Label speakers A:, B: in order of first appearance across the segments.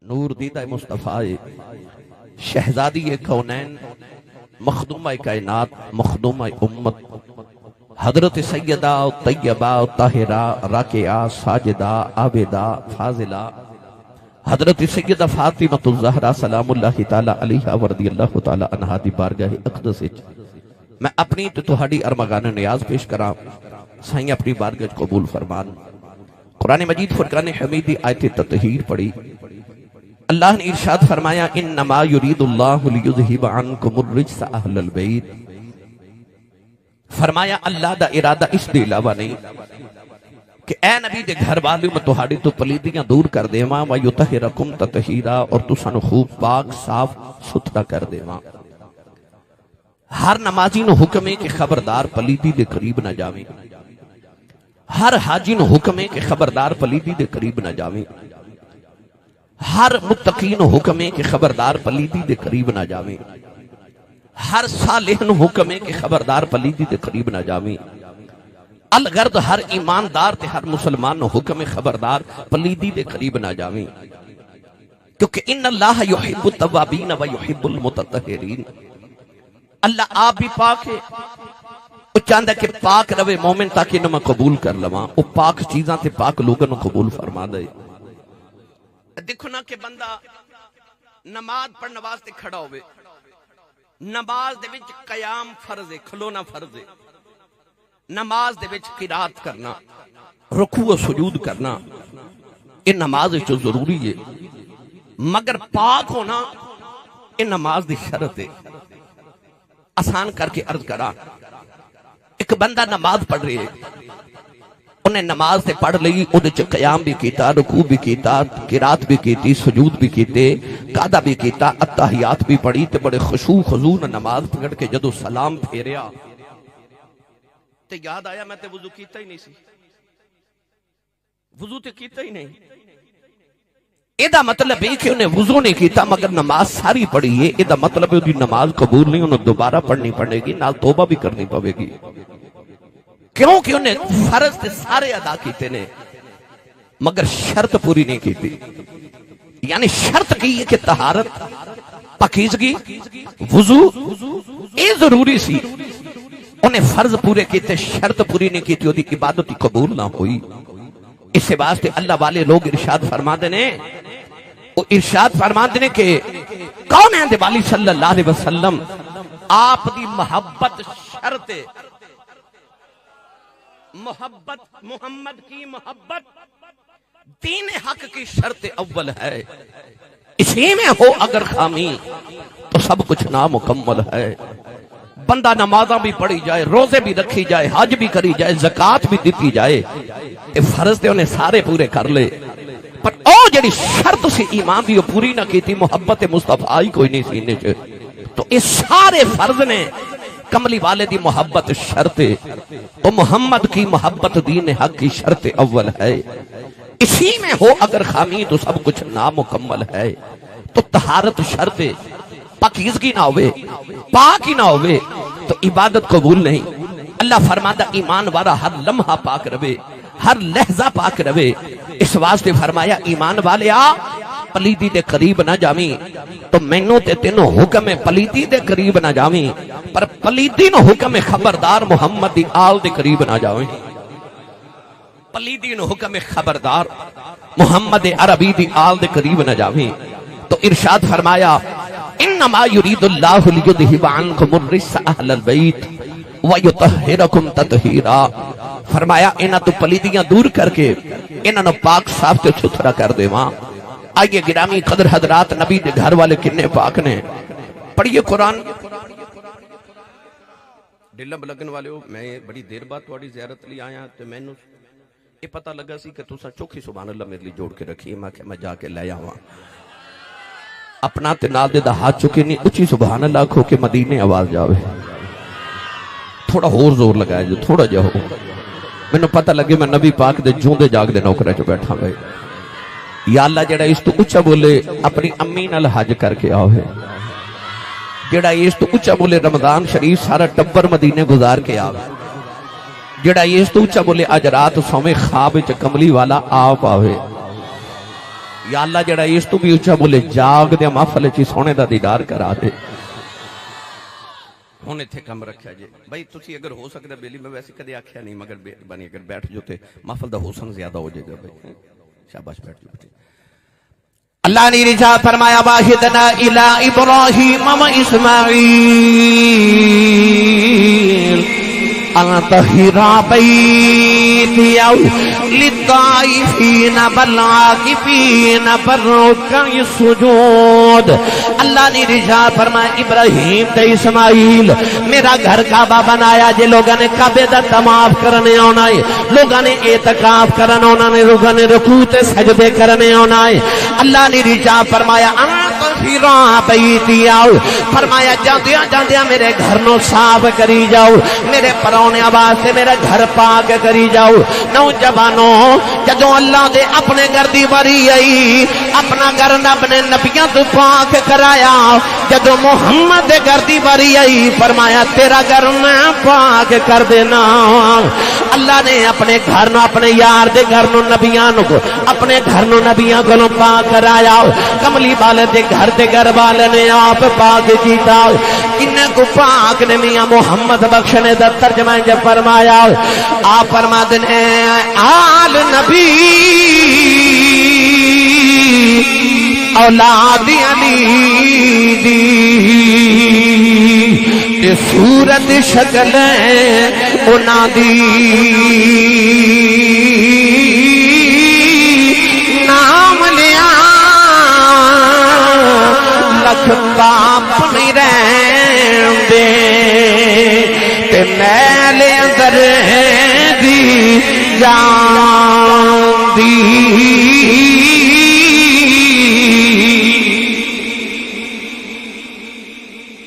A: نور دیدہ مصطفی شہزادی کونین مخدومہ کائنات مخدومہ امت حضرت سیدہ طیبہ طاہرہ راکعہ ساجدہ عابدہ فاضلہ حضرت سیدہ فاطمہ الزہرا سلام اللہ تعالی علیہا ورضی اللہ تعالی عنہا دی بارگاہ اقدس وچ میں اپنی تو تہاڈی ارمغان نیاز پیش کراں سائیں اپنی بارگاہ قبول فرمان۔ قرآن مجید فرقان حمید دی آیت تطہیر پڑھی۔ اللہ نے ارشاد فرمایا انما یرید اللہ لیذہب عنکم الرجس اہل البیت، فرمایا اللہ دا ارادہ اس دے علاوہ نہیں کہ اے نبی دے گھر والے میں تہاڈی تو پلیدیاں دور کر دیواں ویطہرکم تطہیرا، اور تسانو خوب پاک صاف ستھرا کر دیواں۔ ہر نمازی نو حکم ہے کہ خبردار پلیدی دے قریب نہ جاویں، ہر حاجی نو حکم ہے کہ خبردار پلیدی دے قریب نہ جاویں، ہر متقی نو حکم ہے کہ خبردار پلیدی دے قریب نہ جاویں، ہر صالح نو حکم ہے کہ خبردار پلیدی دے قریب نہ جاویں، الغرض ہر ایماندار تے ہر مسلمان نو حکم ہے خبردار پلیدی دے قریب نہ جاویں، کیونکہ ان اللہ یحب التوابین و یحب المتطہرین، اللہ آپ بھی پاک ہے، وہ چاہتا ہے کہ پاک روے مومن تاکہ انہوں میں قبول کر لواں، وہ پاک چیزاں تے پاک لوگوں نے قبول فرما دے۔ دیکھو نا کہ بندہ نماز پڑھنے واسطے کھڑا ہوئے، نماز دے وچ قیام فرض ہے، کھلونا فرض ہے، نماز دے وچ قرات کرنا، رکوع و سجود کرنا، یہ نماز جو ضروری ہے، مگر پاک ہونا یہ نماز دی شرط ہے۔ آسان کر کے عرض کرا، ایک بندہ نماز پڑھ رہے ہے، انہیں نماز تے پڑھ لئی، انہیں قیام بھی کیتا، رکوع بھی کیتا، قرات بھی کیتی، سجود بھی کیتے، قعدہ بھی کیتا، اتحیات بھی پڑھی، تے بڑے خشوع خضوع نماز پڑھ کے جدو سلام پھیریا تے یاد آیا میں تے وضو کیتا ہی نہیں سی، وضو تے کیتا ہی نہیں۔ ایدہ مطلب ہے کہ انہیں وضو نہیں کیتا مگر نماز ساری پڑھی ہے، ایدہ مطلب ہے انہیں نماز قبول نہیں، انہیں دوبارہ پڑھنی پڑے گی، نال توبہ بھی کرنی پڑے گی، کیونکہ انہیں فرض تے سارے ادا کیتے نے مگر شرط پوری نہیں کیتی، یعنی شرط کی ہے کہ طہارت پاکیزگی وضو یہ ضروری سی، انہیں فرض پورے کیتے شرط پوری نہیں کیتی، وہ عبادت قبول نہ ہوئی۔ اس واسطے اللہ والے لوگ ارشاد فرما دینے، وہ ارشاد فرما دینے کہ کون ہے والی صلی اللہ علیہ وسلم آپ دی محبت شرط ہے، محبت محمد کی محبت دین حق کی شرط اول ہے، اسی میں ہو اگر خامی تو سب کچھ نامکمل ہے۔ بندہ نمازاں بھی پڑھی جائے، روزے بھی رکھی جائے، حج بھی کری جائے، زکاة بھی دیتی جائے، فرض تے انہیں سارے پورے کر لے، پر او جڑی شرط سے ایمان دی پوری نہ کی تھی، محبت مصطفی کوئی نہیں سینے چھے، تو اس سارے فرض نے کملی والے دی محبت شرط ہے، تو محمد کی محبت دین حق کی شرط اول ہے، اسی میں ہو اگر خامی تو سب کچھ نامکمل ہے۔ تو طہارت شرط ہے، پاکیزگی نہ ہوئے، پاک ہی نہ ہوئے تو عبادت قبول نہیں۔ اللہ فرماتا ایمان والا ہر لمحہ پاک رہے، ہر لحظہ پاک رہے، اس واسطے فرمایا ایمان والے آ پلیدی دے قریب نہ جاویں، تو مینوں تے تینوں حکم ہے پلیدی دے قریب نہ جاویں، پر پلیدی نو حکم ہے خبردار محمد دی آل دے قریب نہ جاویں، پلیدی نو حکم ہے خبردار محمد عربی دی آل دے قریب نہ جاویں۔ تو ارشاد فرمایا انما یرید اللہ لیذہب عنکم الرجس اہل البیت ویطہرکم تطہیرا، فرمایا انہاں تو پلیدیاں دور کر کے انہاں پاک صاف تے ستھرا کر دیواں۔ آئیے گرامی قدر حضرات، نبی دے گھر والے کنے پاک نے، پڑھیے قرآن۔ ڈلہ بلگن والے ہو، میں بڑی دیر بعد تھوڑی زیارت لی آیا تو میں یہ پتہ لگا سی کہ تساں چوکھی سبحان اللہ میرے لیے جوڑ کے رکھی، میں جا کے لے آواں اپنا تے نال دے دا ہاتھ چکے نہیں، اچھی سبحان اللہ کھو کے مدینے آواز جاوے، تھوڑا اور زور لگایا جو تھوڑا جا ہو، میں نے پتہ لگے میں نبی پاک دے جون دے جاگ دے نوکرے چو بیٹھا گئے۔ یا اللہ جڑا اس تو اچھا بولے اپنی امی نال حج کر کے آوے، جڑا اس تو اچھا بولے رمضان شریف سارا ٹبر مدینے گزار کے آوے، جڑا اس تو اچھا بولے اج رات سویں خواب وچ کملی والا آپ آوے، یا اللہ جڑا اس تو بھی اچھا بولے جاگ دیا محفل چی سونے دا دیدار کرا دے ہونے تھے کم رکھا جے بھائی تسی اگر ہو سکتا بیلی میں ویسے کدے آکھیا نہیں مگر بنی اگر بیٹھ جو تے محفل دا حسن زیادہ ہو جائے گا بھائی شاباش بیٹھ جو بیٹھ اللہ نے رجا فرمایا واحدنا الى ابراہیم و اسماعیل ان طہر بیتی للطائفین والعاکفین والرکع السجود اللہ نے رجا فرمایا ابراہیم تے اسماعیل میرا گھر کعبہ بنایا جے لوگاں نے کعبے دا طواف کرنے آنا ہے لوگاں نے اعتکاف کرنے آنا ہے لوگاں نے رکوع تے سجدے کرنے آنا ہے اللہ نے رجا فرمایا بیتی آؤ فرمایا جاندیاں جاندیاں میرے گھر نو صاف کری جاؤ میرے پرونے آواز سے میرا گھر پاک کری جاؤ نوجوانوں جدوں اللہ دے اپنے گھر دی واری آئی اپنا گھر اپنے نبیوں تو پاک کرایا جدوں محمد دے گھر دی واری آئی فرمایا تیرا گھر میں پاک کر دینا اللہ نے اپنے گھر نو اپنے یار دے گھر نو نبیاں کو اپنے گھر نو نبیاں کو پاک کرایا کملی والے دے گھر دے گھر والے نے آپ پاک کیتا انہیں کو پاک نے میاں محمد بخشنے دا ترجمہ جب فرمایا آپ فرما دینے آل نبی اولاد علی دی صورت شکل انا دی نام لیا لکھ باپ نہیں رہن دے تے میل اندر دی جان دی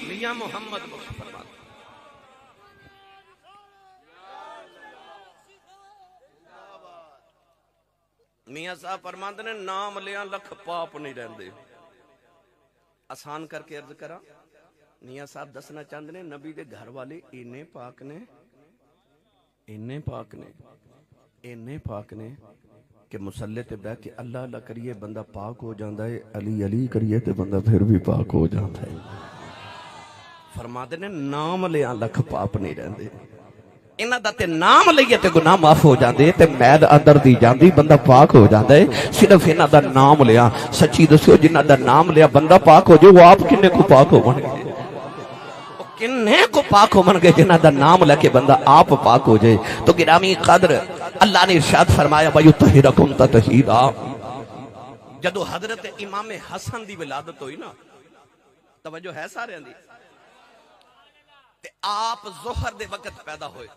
A: میاں محمد میاں صاحب فرماندے نے نام لیا لکھ پاپ نہیں رہندے آسان کر کے عرض کرا میاں صاحب دسنا چاہتے نے نبی دے گھر والے اینے پاک نے کہ مسلح تے بیٹھ کے اللہ اللہ کریے بندہ پاک ہو جاندہ ہے علی علی کریے تے بندہ پھر بھی پاک ہو جاندہ ہے فرماتے نے نام لیا لکھ پاپ نہیں رہندے انہاں دا تے نام لئیے تے گناہ معاف ہو جاندے تے مید اندر دی جاندی بندہ پاک ہو جاندہ ہے صرف انہاں دا نام لیا سچی دسیو جنہاں دا نام لیا بندہ پاک ہو جو وہ آپ کنے کو پاک ہو بن گئے کنے کو پاک ہو من گئے جنہاں دا نام لے کے بندہ آپ پاک ہو جائے تو گرامی قدر اللہ نے ارشاد فرمایا وَيُطَهِّرَكُمْ تَطْهِيرًا جدو حضرت امام حسن دی ولادت ہوئی نا توجہ ہے سارے اندھی تے آپ ظہر دے وقت پیدا ہوئے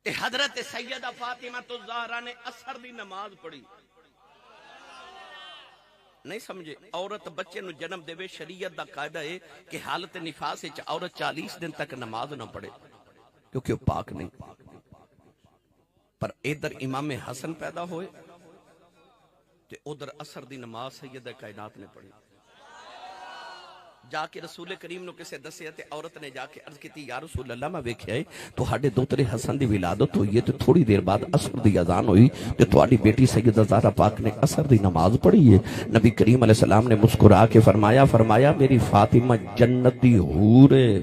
A: تے حضرت سیدہ فاطمہ تو زہرا نے عصر دی نماز پڑھی نہیں سمجھے عورت بچے نو جنم دے وے شریعت دا قاعدہ ہے کہ حالت نفاس وچ عورت 40 دن تک نماز نہ پڑھے کیونکہ وہ پاک نہیں پر ادھر امام حسن پیدا ہوئے تے ادھر عصر دی نماز سیدہ کائنات نے پڑھی جا کے رسول کریم نو کسے دسیا تے عورت نے جا کے عرض کیتی یا رسول اللہ میں ویکھیا ہے تہاڈے دوترے حسن دی ولادت ہوئی ہے تے تھوڑی دیر بعد عصر دی اذان ہوئی تے تہاڈی بیٹی سیدہ زہرا پاک نے عصر دی نماز پڑھی ہے نبی کریم علیہ السلام نے مسکرا کے فرمایا میری فاطمہ جنتی حور ہے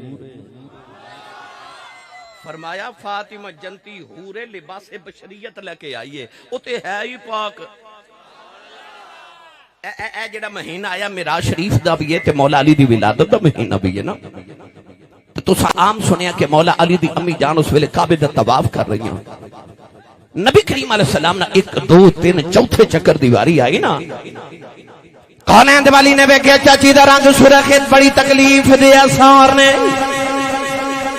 A: فرمایا فاطمہ جنتی حور ہے لباس بشریت لے کے آئی ہے او تے ہے ہی پاک اے جڑا مہینہ آیا معراج شریف دا بھی ہے تے مولا علی دی ولادت دا مہینہ بھی ہے نا تو عام سنیا کہ مولا علی دی امی جان اس ویلے کعبے دا طواف کر رہی ہیں نبی کریم علیہ السلام نے 1 2 3 چوتھے چکر دیواری آئی نا کونین دیوالی نے ویکھیا چاچی دا رنگ سرخت بڑی تکلیف دیا سار نے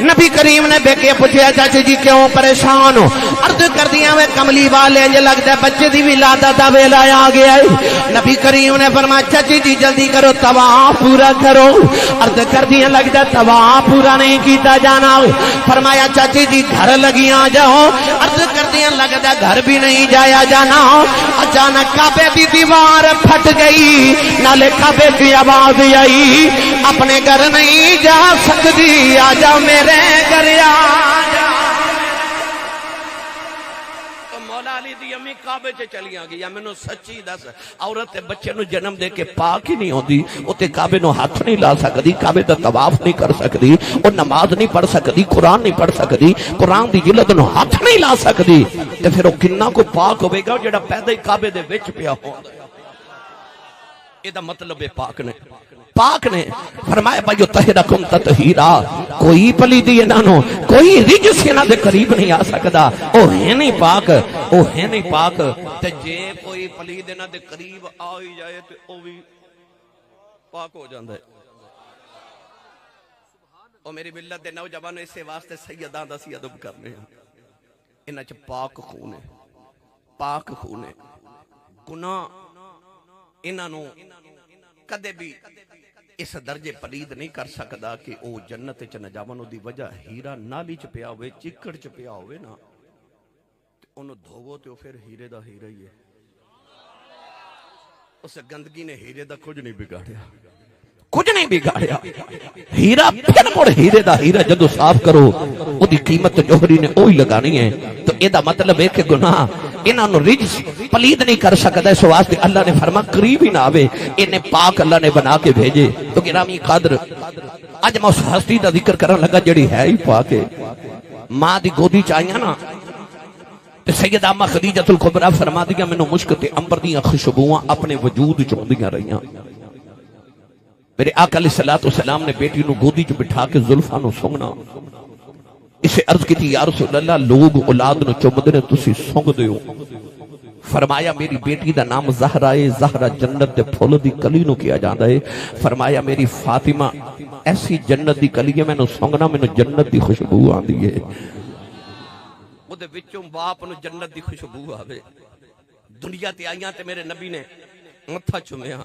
A: نبی کریم نے بیکے پوچھیا چاچی جی کیوں پریشان ہو عرض کر دیا میں کملی والے انجھے لگتا ہے بچے دی ولادت دا ویلا آ گیا ہے نبی کریم نے فرمایا چاچی جی جلدی کرو طواف پورا کرو عرض کر دیا لگتا ہے طواف پورا نہیں کیتا جانا فرمایا چاچی جی گھر لگی آ جاؤ عرض کر دیا لگتا ہے گھر بھی نہیں جایا جانا اچانک کعبے دی دیوار پھٹ گئی نالے کعبے کی آواز آئی اپنے گھر نہیں جا سکتی آ جا میرے گھر آ جا تو مولا علی دی امی کعبے چ چلیاں گیا مینوں سچی دس عورت تے بچے نو جنم دے کے پاک ہی نہیں ہوندی او تے کعبے نو ہاتھ نہیں لا سکدی کعبے دا طواف نہیں کر سکدی او نماز نہیں پڑھ سکدی قرآن نہیں پڑھ سکدی قرآن دی جلد نو ہاتھ نہیں لا سکدی تے پھر او کنا کو پاک ہوے گا جڑا پیدا ہی کعبے دے وچ پیا ہوندا اے دا مطلب ہے پاک نے فرمایا بھائیو طہرکم تطہیرا کوئی پلیدی انہوں کوئی رجس انہاں دے قریب نہیں آ سکدا او ہے نہیں پاک تے جے کوئی پلید انہاں دے قریب آ ہی جائے تے او بھی پاک ہو جاندا ہے او میری ملت دے نوجوانوں اسے واسطے سیداں دا سی ادب کرنے ہیں انہاں چ پاک خون ہے گناہ انہاں نو کدے بھی اس درجے پلید نہیں کر سکدا کہ او جنت چ نہ جاون دی وجہ ہیرا نالی چ پیا ہوئے چکڑ چ پیا ہوئے نا انہوں دھوو تے پھر ہیرے دا ہیرا ہی ہے اس گندگی نے ہیرے دا کچھ نہیں بگاڑیا ہیرا پھر مڑ ہیرے دا ہیرا جدو صاف کرو او دی قیمت جوہری نے اوہی لگانی ہے تو اے دا مطلب ہے کہ گناہ انہاں نو رجس پلید نہیں کر سکتا اس واسطے اللہ نے فرما قریب ہی نہ آوے انہیں پاک اللہ نے بنا کے بھیجے تو گرامی قدر اج میں اس ہستی دا ذکر کرنے لگا جڑی ہے ہی پاک ہے ماں دی گودی چاہیاں نا تے سیدہ اما خدیجۃ الکبریٰ فرما دیا مینوں مشک تے عنبر دیاں خوشبوواں اپنے وجود چوندیاں رہیاں میرے آقا علیہ السلام نے بیٹی نو گودی چ بٹھا کے زلفاں نو سونگنا اسے عرض کی تھی یا رسول اللہ لوگ اولاد نو چومدے نے تسی سونگ دیو فرمایا میری بیٹی دا نام زہرا ہے زہرا جنت دے پھول دی کلی نو کیا جاندا ہے فرمایا میری فاطمہ ایسی جنت دی کلی ہے میں نو سونگنا میں نو جنت دی خوشبو آندی ہے او دے وچوں باپ نو جنت دی خوشبو آوے دنیا تے آئیاں تے میرے نبی نے متھا چومیا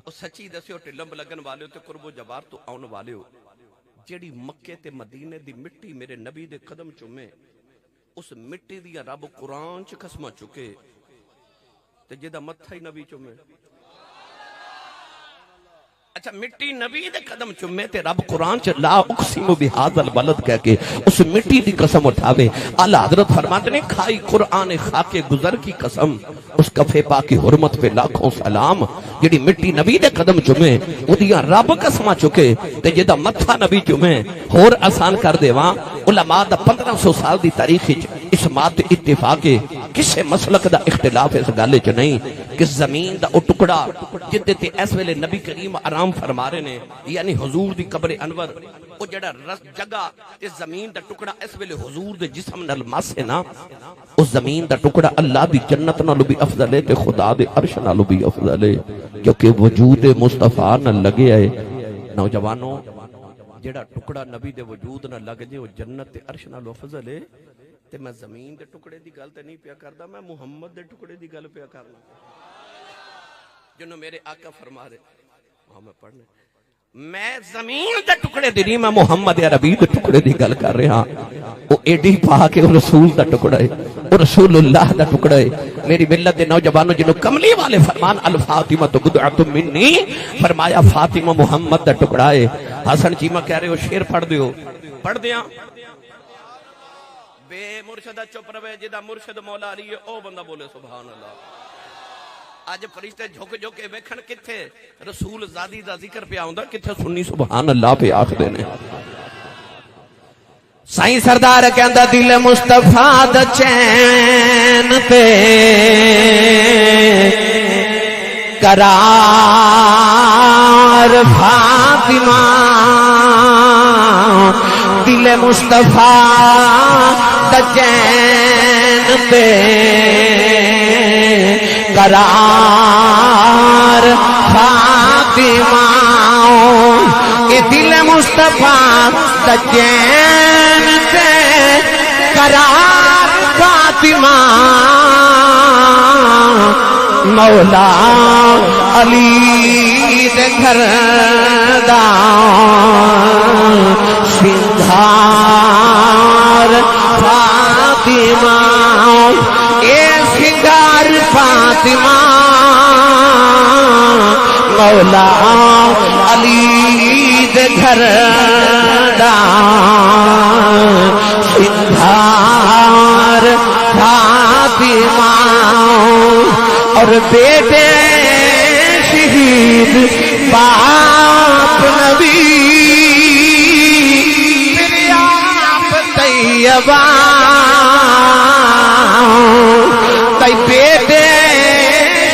A: او سچی دسیو ٹلمب لگن والے تے قرب و جوار تو آن والے ہو جیڑی مکے تے مدینے دی مٹی میرے نبی دے قدم چومے اس مٹی دیا رب قرآن چ قسمہ چکے تے جیدہ متھا ہی نبی چومے اچھا مٹی نبی دے قدم چومے تے رب قرآن چ لا اقسم بہذا البلد کہہ کے اس مٹی دی قسم اٹھاوے اعلی حضرت فرماتے نے کھائی قرآن خاک گزر کی قسم اس کفے پاک کی حرمت پہ لاکھوں سلام جڑی مٹی نبی دے قدم چومے او دیا رب قسمہ چکے تے جیدہ متھا نبی چومے اور آسان کر دے وہاں علماء دا 1500 سال دی تاریخی اس بات اتفاق کسے مسلک دا اختلاف اس گالے چ نہیں کہ زمین دا او ٹکڑا جدے تے اس ویلے نبی کریم آرام فرما رہے نے یعنی حضور دی قبر انور او جڑا جگہ تے زمین دا ٹکڑا اس ویلے حضور دے جسم نال ماسے نا اس زمین دا ٹکڑا اللہ دی جنت نالو بھی افضل ہے تے خدا دے عرش نالو بھی افضل ہے کیونکہ وجود مصطفیٰ نہ لگے آئے نوجوانوں جڑا ٹکڑا نبی دے وجود نہ لگ جے وہ جنت تے عرش نالو افضل ہے تے میں زمین دے ٹکڑے دی گل تے نہیں پیا کردا میں محمد دے ٹکڑے دی گل پیا کرنا جنہوں میرے آقا فرما رہے وہاں میں پڑھنے میں زمین دے ٹکڑے دی نہیں میں محمد عربی دے ٹکڑے دی گل کر رہا وہ ایڈی پاک ہے وہ رسول دا ٹکڑا ہے وہ رسول اللہ دا ٹکڑا ہے میری ملت دے نوجوانوں جنہوں کملی والے فرمان الفاطمہ تو بدعت منی فرمایا فاطمہ محمد دا ٹکڑا ہے حسن چیمہ کہہ رہے ہو شیر پڑھ دیو پڑھ دیاں بے مرشدہ چپ روے جدہ مرشد مولا علی ہے او بندہ بولے سبحان اللہ آج فرشتے جھوک جھوکے ویکھن کتھے رسول زادی دا ذکر پہ آؤں دا کتھے سنی سبحان اللہ پہ آخ دینے سائیں سردار کہندہ دل مصطفیٰ دا چین تے قرار فاطمہ دل مصطفیٰ دا چین تے قرار فاطمہ کہ دل مصطفیٰ دا چین تے قرار فاطمہ مولا علی دے گھر دا سنگھار فاطمہ اے سنگھار فاطمہ مولا علی دے گھر دا سنگھار فاطمہ اور بیٹے شہید باپ نبی پھر آپ طیبہ کئی بیٹے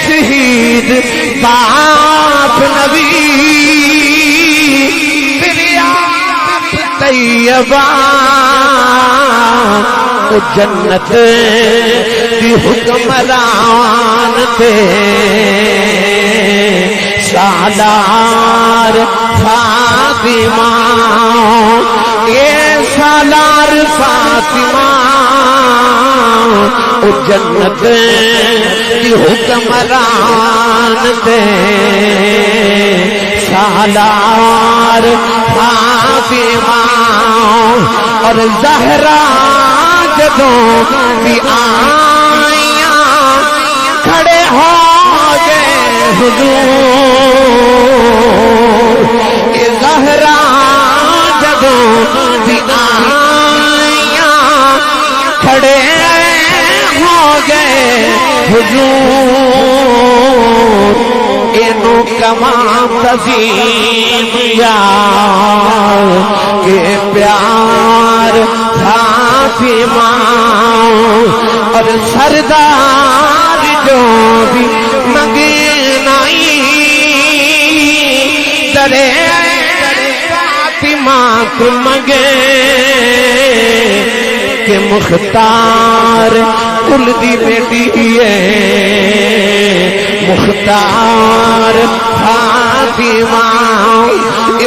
A: شہید باپ نبی پھر آپ طیبہ وہ جنت کی حکمران تھے سالار فاطمہ یہ سالار فاطمہ وہ جنت کی حکمران تھے سالار فاطمہ اور زہرا جدوں بھی آئیاں کھڑے ہو گئے حضور یہ زہرا جدوں بھی آئیاں کھڑے ہو گئے حضور اینو کمام تزیم یار کہ پیار فاطمہ اور سردار جو بھی منگے نائی درے فاطمہ کو منگے کہ مختار کل دی بیٹی ہے مختار فاطمہ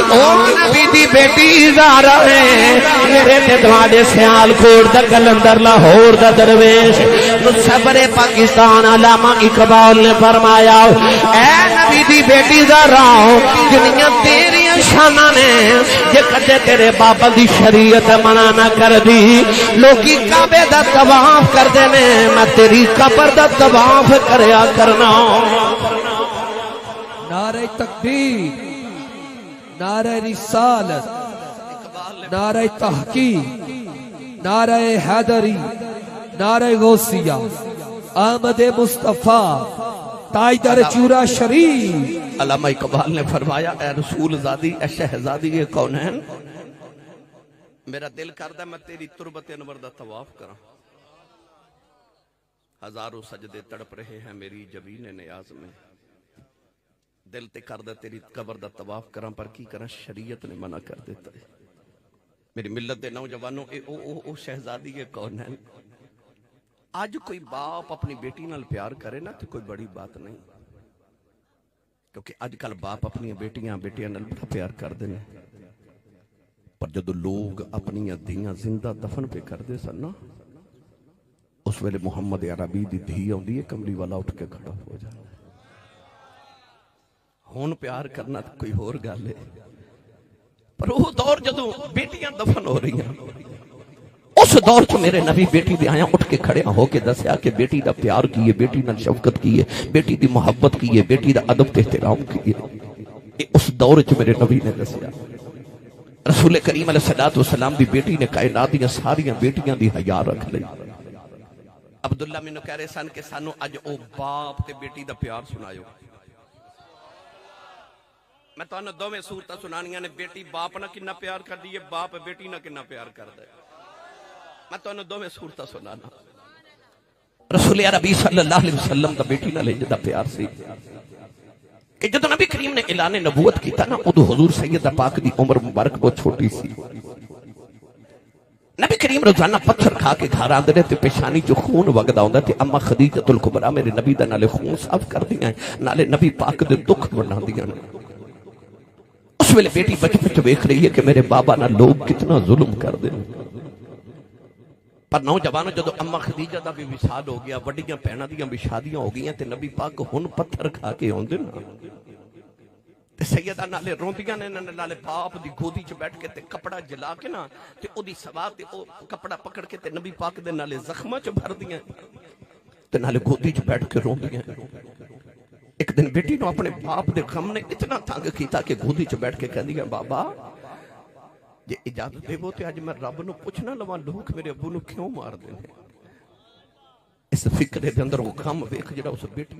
A: او نبی دی بیٹی زہرا ہے میرے تے تواڈے سیال کوٹ دا کلندر لاہور دا درویش مصور پاکستان علامہ اقبال نے فرمایا اے نبی دی بیٹی زہرا دنیا تیری شاناں نے جے کدے تیرے بابا دی شریعت منع نہ کر دی لوکی کعبے دا طواف کردے نے میں تیری قبر دا طواف کریا کرنا
B: نعرہ تکبیر نعرہ رسالت نعرہ تحقیق نعرہ حیدری نعرہ غوثیہ آمد مصطفیٰ تاجدار چورا شریف
A: علامہ اقبال نے فرمایا اے رسول زادی اے شہزادی یہ کون ہے میرا دل کردہ میں تیری تربت انور دا طواف کرا ہزاروں سجدے تڑپ رہے ہیں میری جبین نیاز میں دل تے کردہ تیری قبر دا طواف کرا پر کی کرا شریعت نے منع کر دیتا ہے میری ملت دے نوجوانوں او شہزادی یہ کون ہے آج کوئی باپ اپنی بیٹی نال پیار کرے نا تو کوئی بڑی بات نہیں کیونکہ آج کل باپ اپنی بیٹیاں نال بڑا پیار کر دینے پر جدو لوگ اپنی دھیاں زندہ دفن پہ کر دے سن نا اس ویلے محمد عربی دی دھی ہوندی ہے کملی والا اٹھ کے کھڑا ہو جائے ہون پیار کرنا تو کوئی اور گل ہے پر وہ دور جدو بیٹیاں دفن ہو رہی ہیں اس دور تو میرے نبی بیٹی دے آیا اٹھ کے کھڑے ہو کے دسیا کہ بیٹی دا پیار کیے بیٹی نال شفقت کیے بیٹی دی محبت کیے بیٹی دا ادب تے احترام کیے اس دور چ میرے نبی نے دسیا رسول کریم علیہ السلام دی بیٹی نے کائنات دی ساریاں بیٹیاں دی حیا رکھ لئی عبداللہ مینوں کہہ رہے سن کہ سانو اج او باپ تے بیٹی دا پیار سنایو میں تانوں دوویں صورتاں سنانیاں نے بیٹی باپ نہ کنا پیار کر دی باپ بیٹی نہ کنا پیار کردا ہے میں تو انہوں دوویں صورتاں سنانا رسول عربی صلی اللہ علیہ وسلم دا بیٹی نہ لے جدا پیار سی کہ جدو نبی کریم نے اعلان نبوت کیتا نا ادو حضور سیدہ پاک دی عمر مبارک بہت چھوٹی سی نبی کریم روزانہ پتھر کھا کے گھر آندے رہے تے پیشانی جو خون وگدا ہوندا تے اما خدیجۃ الکبریٰ میرے نبی دا نالے خون صاف کر دیاں نالے نبی پاک دے دکھ بنا دیاں اس ویلے بیٹی بچپن چ ویکھ رہی ہے کہ میرے بابا نہ لوگ کتنا ظلم کر دے پر نوجوانوں جدو اما خدیجہ دا بھی وصال ہو گیا وڈیاں بہناں دیاں بھی شادیاں ہو گئیاں تے نبی پاک ہن پتھر کھا کے اوندے نا تے سیدہ نالے روندیاں نے نالے باپ دی گودی چ بیٹھ کے تے کپڑا جلا کے نا تے او دی سوا تے او کپڑا پکڑ کے تے نبی پاک دے نالے زخماں چ بھر دیاں تے نالے گودی چ بیٹھ کے روندیاں ایک دن بیٹی نو اپنے باپ دے غم نے اتنا تنگ کیتا کہ گودی چ بیٹھ کے کہندی ہے بابا جے اجازت دے وہ تے اج میں رب نو پوچھنا لواں لوگ میرے ابو نو کیوں مار دے اس فکرے دے اندر وہ کم ویکھ جڑا اس بیٹی